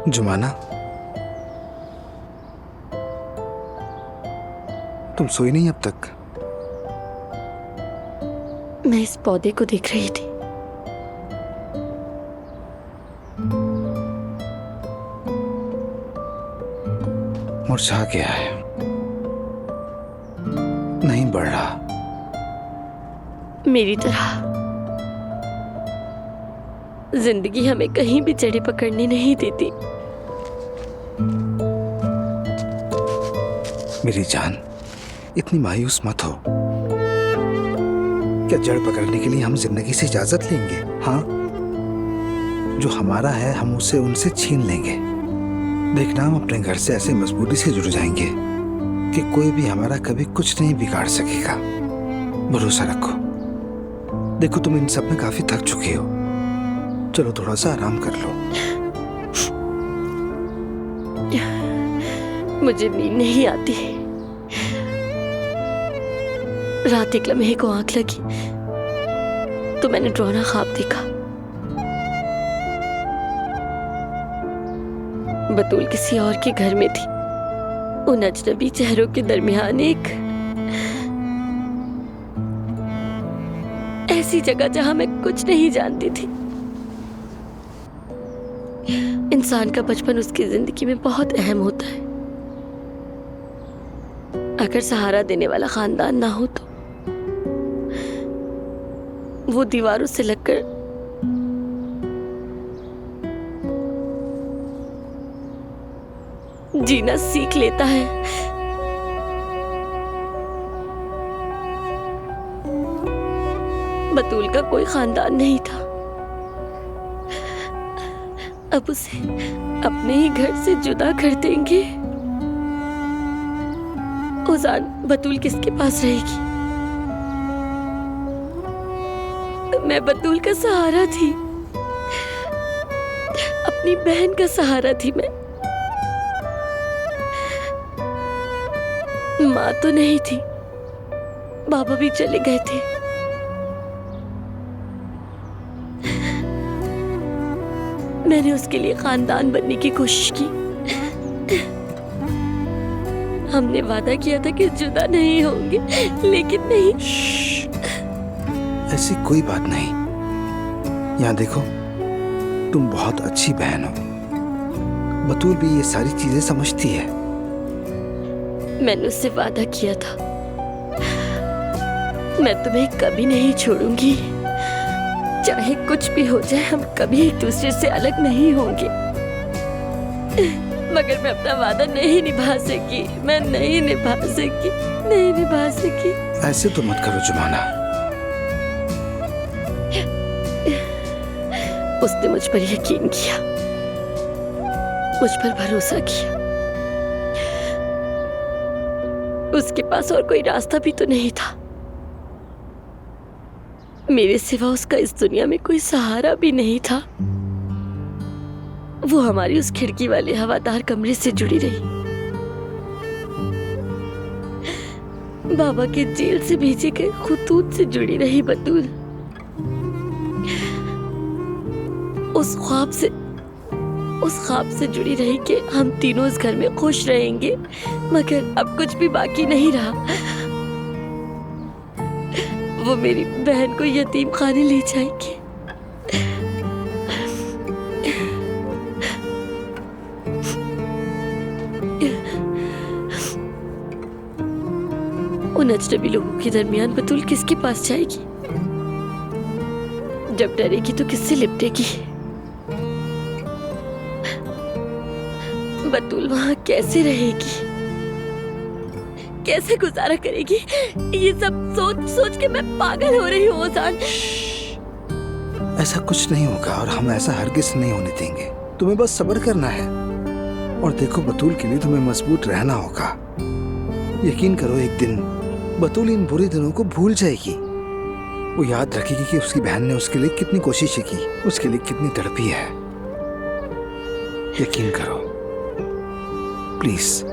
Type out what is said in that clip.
जुमाना, तुम सोई नहीं अब तक? मैं इस पौधे को देख रही थी। मुरझा गया है, नहीं बढ़ रहा। मेरी तरह जिंदगी हमें कहीं भी जड़ें पकड़ने नहीं देती। मेरी जान, इतनी मायूस मत हो। क्या जड़ पकड़ने के लिए हम जिंदगी से इजाजत लेंगे? हाँ, जो हमारा है हम उसे उनसे छीन लेंगे। देखना, हम अपने घर से ऐसे मजबूती से जुड़ जाएंगे कि कोई भी हमारा कभी कुछ नहीं बिगाड़ सकेगा। भरोसा रखो। देखो, तुम इन सब में काफी थक चुकी हो, चलो थोड़ा सा आराम कर लो। मुझे नींद नहीं आती। रात एक लम्हे को आंख लगी तो मैंने डरावना ख्वाब देखा। बतूल किसी और के घर में थी। उन अजनबी चेहरों के दरमियान एक ऐसी जगह जहां मैं कुछ नहीं जानती थी। इंसान का बचपन उसकी जिंदगी में बहुत अहम होता है। अगर सहारा देने वाला खानदान ना हो तो वो दीवारों से लगकर जीना सीख लेता है। बतूल का कोई खानदान नहीं था। अब उसे अपने ही घर से जुदा कर देंगे। उजान बतूल किसके पास रहेगी? मैं बतूल का सहारा थी, अपनी बहन का सहारा थी मैं। माँ तो नहीं थी, बाबा भी चले गए थे। मैंने उसके लिए खानदान बनने की कोशिश की। हमने वादा किया था कि जुदा नहीं होंगे, लेकिन नहीं। ऐसी कोई बात नहीं। यहाँ देखो, तुम बहुत अच्छी बहन हो। बतूल भी ये सारी चीजें समझती है। मैंने उससे वादा किया था, मैं तुम्हें कभी नहीं छोड़ूंगी। चाहे कुछ भी हो जाए, हम कभी एक दूसरे से अलग नहीं होंगे। मगर मैं अपना वादा नहीं निभा सकी। मैं नहीं निभा सकी, नहीं निभा सकी। ऐसे तो मत करो जुमाना। उसने मुझ पर यकीन किया, मुझ पर भरोसा किया। उसके पास और कोई रास्ता भी तो नहीं था। मेरे सिवा उसका इस दुनिया में कोई सहारा भी नहीं था। वो हमारी उस खिड़की वाले हवादार कमरे से जुड़ी रही। बाबा के जेल से भेजे गए खुतूत से जुड़ी रही बतूल। उस ख्वाब से जुड़ी रही कि हम तीनों इस घर में खुश रहेंगे। मगर अब कुछ भी बाकी नहीं रहा। वो मेरी बहन को यतीम खाने ले जाएंगे। उन अजनबी लोगों के दरमियान बतूल किसके पास जाएगी? जब डरेगी तो किससे लिपटेगी? बतूल वहां कैसे रहेगी? कैसे गुजारा करेगी? ये सब सोच सोच के मैं पागल हो रही हूँ ओजान। ऐसा कुछ नहीं होगा और हम ऐसा हरगिज नहीं होने देंगे। तुम्हें बस सब्र करना है। और देखो, बतूल के लिए तुम्हें मजबूत रहना होगा। यकीन करो, एक दिन बतूल इन बुरे दिनों को भूल जाएगी। वो याद रखेगी कि उसकी बहन ने उसके लिए कितनी कोशिशें की, उसके लिए कितनी तड़पी है। यकीन करो प्लीज।